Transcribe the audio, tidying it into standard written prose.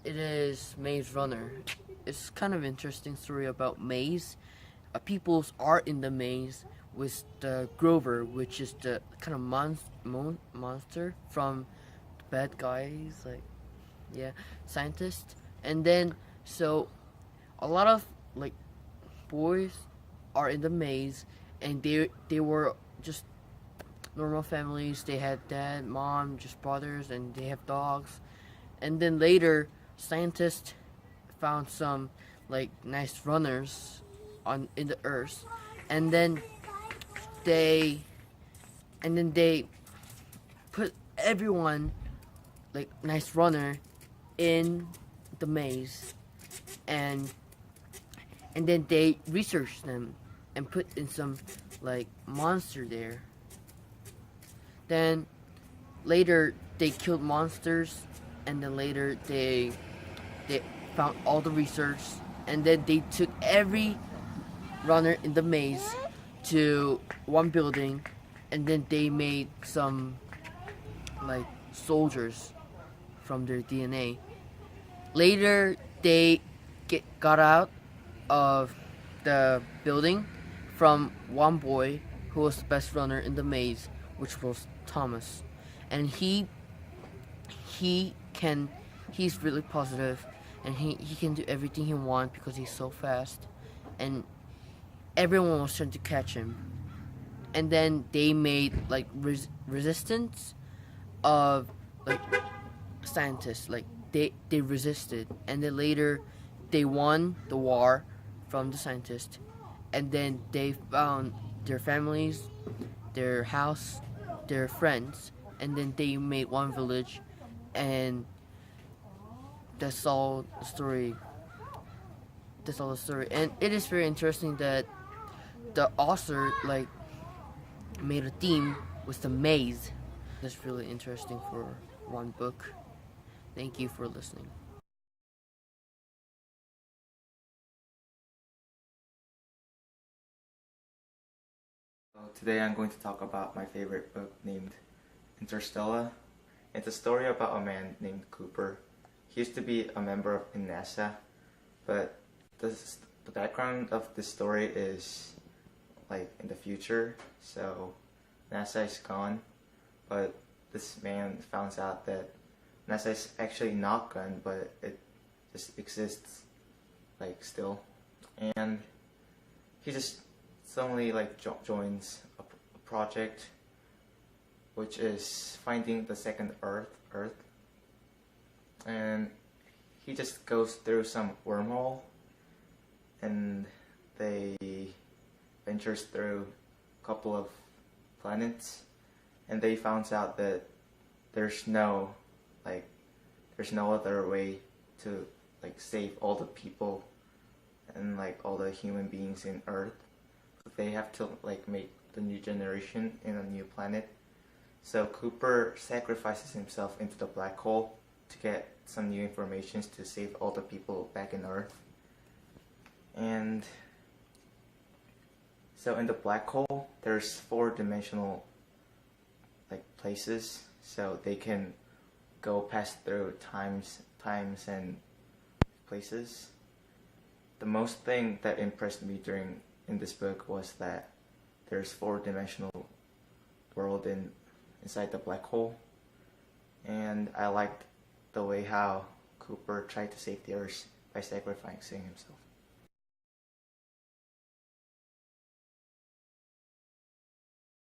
it is Maze Runner. It's kind of interesting story about maze. Peoples are in the maze with the Grover, which is the kind of monster from the bad guys, like yeah, scientist. And then so a lot of like boys are in the maze, and they were just normal families. They had dad, mom, just brothers, and they have dogs. And then later, scientists found some like nice runners on in the earth, and then they they put everyone like nice runner in the maze, and then they researched them and put in some like monster there. Then later they killed monsters, and then later they found all the research, and then they took every runner in the maze to one building, and then they made some like soldiers from their DNA. Later they got out of the building from one boy who was the best runner in the maze, which was Thomas, and he can he's really positive, and he can do everything he wants because he's so fast, and everyone was trying to catch him. And then they made like resistance of like scientists, like they resisted, and then later they won the war from the scientists, and then they found their families, their house, their friends, and then they made one village, and that's all the story. That's all the story, and it is very interesting that the author like made a theme with the maze. That's really interesting for one book. Thank you for listening. Today I'm going to talk about my favorite book named Interstellar. It's a story about a man named Cooper. He used to be a member in NASA, but the background of this story is like in the future. So NASA is gone, but this man finds out that NASA is actually not gone, but it just exists like still, and he just suddenly like joins a project which is finding the second Earth, and he just goes through some wormhole, and they ventures through a couple of planets, and they found out that there's no there's no other way to like save all the people and like all the human beings in Earth. They have to like make the new generation in a new planet. So Cooper sacrifices himself into the black hole to get some new information to save all the people back in Earth. And so in the black hole, there's four-dimensional like places, so they can go pass through times and places. The most thing that impressed me in this book was that there's four-dimensional world inside the black hole, and I liked the way how Cooper tried to save the Earth by sacrificing himself.